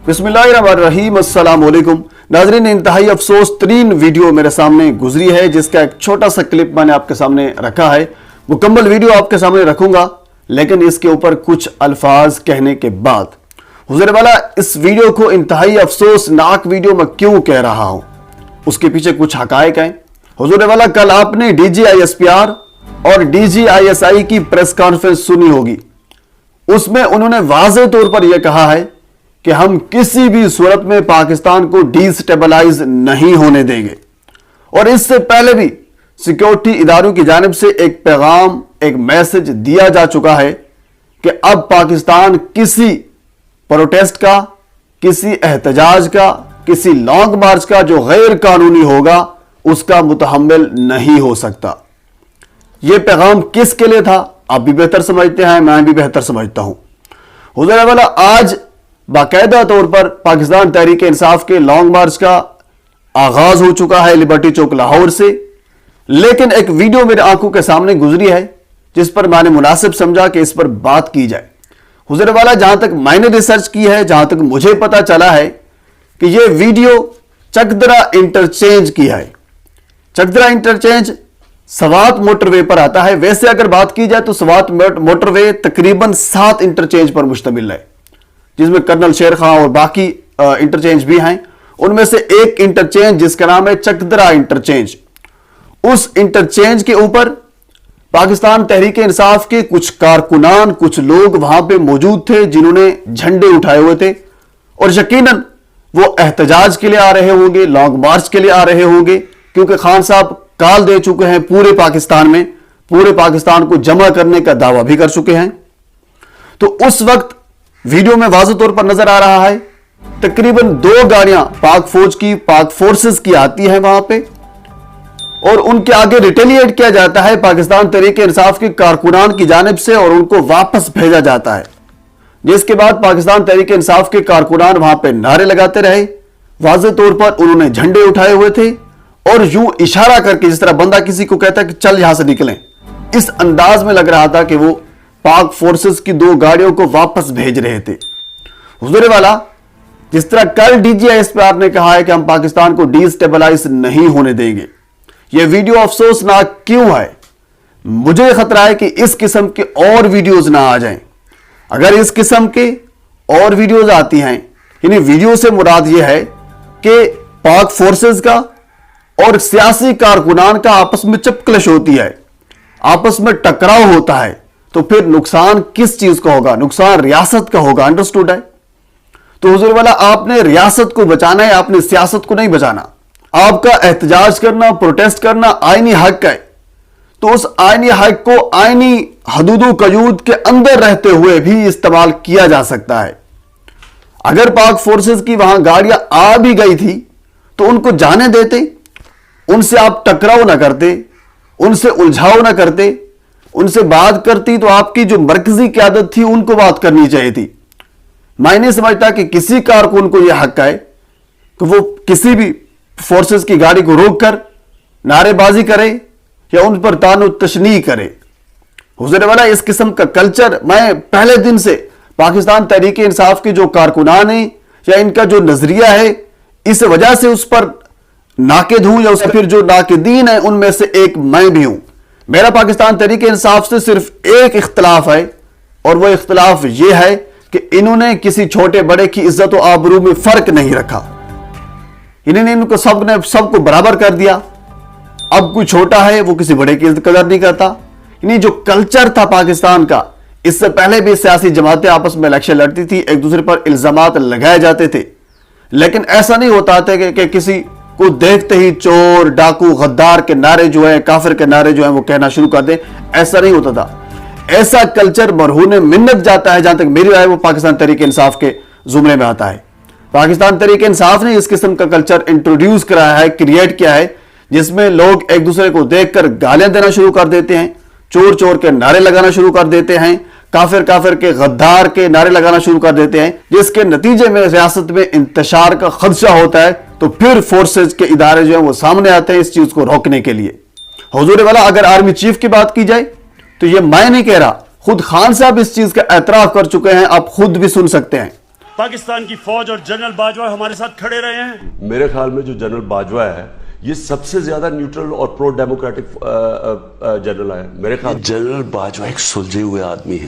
बिस्मिल्लाहिर्रहमानिर्रहीम, अस्सलाम वालेकुम नाज़रीन। इंतहाई अफसोस तरीन वीडियो मेरे सामने गुजरी है, जिसका एक छोटा सा क्लिप मैंने आपके सामने रखा है। मुकम्मल वीडियो आपके सामने रखूंगा, लेकिन इसके ऊपर कुछ अल्फाज कहने के बाद हुज़ूर वाला इस वीडियो को इंतहाई अफसोसनाक वीडियो में क्यों कह रहा हूं, उसके पीछे कुछ हकायक हैं। हुज़ूर वाला कल आपने DGISPR और DGISI की प्रेस कॉन्फ्रेंस सुनी होगी। उसमें उन्होंने वाज़ेह तौर पर यह कहा है कि हम किसी भी सूरत में पाकिस्तान को डिस्टेबलाइज नहीं होने देंगे। और इससे पहले भी सिक्योरिटी इदारों की जानिब से एक पैगाम, एक मैसेज दिया जा चुका है कि अब पाकिस्तान किसी प्रोटेस्ट का, किसी एहतजाज का, किसी लॉन्ग मार्च का जो गैर कानूनी होगा उसका मुतहम्मिल नहीं हो सकता। यह पैगाम किसके लिए था, आप भी बेहतर समझते हैं, मैं भी बेहतर समझता हूं। हुज़ूर वाला आज बाकायदा तौर पर पाकिस्तान तहरीक इंसाफ के लॉन्ग मार्च का आगाज हो चुका है लिबर्टी चौक लाहौर से, लेकिन एक वीडियो मेरे आंखों के सामने गुजरी है जिस पर मैंने मुनासिब समझा कि इस पर बात की जाए। हुज़ूर वाला जहां तक मैंने रिसर्च की है, जहां तक मुझे पता चला है कि यह वीडियो चकदरा इंटरचेंज की है। चकदरा इंटरचेंज सवात मोटरवे पर आता है। वैसे अगर बात की जाए तो सवात मोटरवे तकरीबन 7 इंटरचेंज पर मुश्तमिल है, जिसमें कर्नल शेर खां और बाकी इंटरचेंज भी हैं। उनमें से एक इंटरचेंज जिसका नाम है चकदरा इंटरचेंज, उस इंटरचेंज के ऊपर पाकिस्तान तहरीक इंसाफ के कुछ कारकुनान, कुछ लोग वहां पे मौजूद थे जिन्होंने झंडे उठाए हुए थे, और यकीनन वो एहतजाज के लिए आ रहे होंगे, लॉन्ग मार्च के लिए आ रहे होंगे, क्योंकि खान साहब काल दे चुके हैं पूरे पाकिस्तान में, पूरे पाकिस्तान को जमा करने का दावा भी कर चुके हैं। तो उस वक्त वीडियो में वाज़ेह तौर पर नजर आ रहा है तकरीबन 2 गाड़ियां पाक फौज की, पाक फोर्सेस की आती हैं वहां पे, और उनके आगे रिटेलिएट किया जाता है पाकिस्तान तहरीक इंसाफ के कारकुनान की जानिब से, और उनको वापस भेजा जाता है। जिसके बाद पाकिस्तान तहरीक इंसाफ के कारकुनान वहां पे नारे लगाते रहे। वाज़ेह तौर पर उन्होंने झंडे उठाए हुए थे और यूं इशारा करके, जिस तरह बंदा किसी को कहता है कि चल यहां से निकलें, इस अंदाज में लग रहा था कि वो पाक फोर्सेस की 2 गाड़ियों को वापस भेज रहे थे। हुज़ूर वाला जिस तरह कल DGISPR ने कहा है कि हम पाकिस्तान को डिस्टेबलाइज नहीं होने देंगे, यह वीडियो अफसोसनाक क्यों है? मुझे खतरा है कि इस किस्म के और वीडियोज ना आ जाएं। अगर इस किस्म के और वीडियोज आती हैं, यानी वीडियो से मुराद यह है कि पाक फोर्सेस का और सियासी कारकुनान का आपस में चपकलश होती है, आपस में टकराव होता है, तो फिर नुकसान किस चीज का होगा? नुकसान रियासत का होगा। अंडरस्टूड है? तो हुज़ूर वाला आपने रियासत को बचाना है, आपने सियासत को नहीं बचाना। आपका एहतजाज करना, प्रोटेस्ट करना आईनी हक है, तो उस आईनी हक को आईनी हदूदो कयूद के अंदर रहते हुए भी इस्तेमाल किया जा सकता है। अगर पाक फोर्सेस की वहां गाड़ियां आ भी गई थी तो उनको जाने देते, उनसे आप टकराव ना करते, उनसे उलझाव ना करते, उनसे बात करती तो आपकी जो मरकजी क़यादत थी उनको बात करनी चाहिए थी। मैं नहीं समझता कि किसी कारकुन को यह हक है कि वो किसी भी फोर्सेस की गाड़ी को रोककर नारेबाजी करे या उन पर तानो तशनी करे। हुज़ूर वाला इस किस्म का कल्चर मैं पहले दिन से पाकिस्तान तहरीक इंसाफ के जो कारकुनान हैं या इनका जो नजरिया है, इस वजह से उस पर नाकिद हूं, या उससे फिर जो नाकिदीन है उनमें से एक मैं भी हूं। मेरा पाकिस्तान तहरीक इंसाफ से सिर्फ एक इख्तलाफ है, और वह इख्तलाफ यह है कि इन्होंने किसी छोटे बड़े की इज्जत और आबरू में फर्क नहीं रखा। इन्होंने इनको सबको बराबर कर दिया। अब कोई छोटा है वो किसी बड़े की कदर नहीं करता। यानी जो कल्चर था पाकिस्तान का, इससे पहले भी सियासी जमातें आपस में इलेक्शन लड़ती थी, एक दूसरे पर इल्जामात लगाए जाते थे, लेकिन ऐसा नहीं होता था कि किसी को देखते ही चोर, डाकू, गद्दार के नारे जो है, काफिर के नारे जो है वो कहना शुरू कर दे। ऐसा नहीं होता था। ऐसा कल्चर मरहून मिन्नत जाता है, जहां तक मेरी राय, वो पाकिस्तान तहरीक इंसाफ के जुमरे में आता है। पाकिस्तान तहरीक इंसाफ ने इस किस्म का कल्चर इंट्रोड्यूस कराया है, क्रिएट किया है, जिसमें लोग एक दूसरे को देखकर गालियां देना शुरू कर देते हैं, चोर चोर के नारे लगाना शुरू कर देते हैं, काफिर काफिर के, गद्दार के नारे लगाना शुरू कर देते हैं, जिसके नतीजे में रियासत में इंतशार का खदशा होता है। तो फिर फोर्सेज के इदारे जो है वो सामने आते हैं इस चीज को रोकने के लिए। हुजूर वाला अगर आर्मी चीफ की बात की जाए तो ये मैं नहीं कह रहा, खुद खान साहब इस चीज का एतराफ कर चुके हैं, आप खुद भी सुन सकते हैं। پاکستان کی فوج اور جنرل باجوہ ہمارے ساتھ کھڑے رہے ہیں. میرے خیال میں جو جنرل باجوہ ہے یہ سب سے زیادہ نیوٹرل اور پرو ڈیموکریٹک جنرل ہے میرے خیال. جنرل باجوہ ایک سلجھے ہوئے آدمی ہے.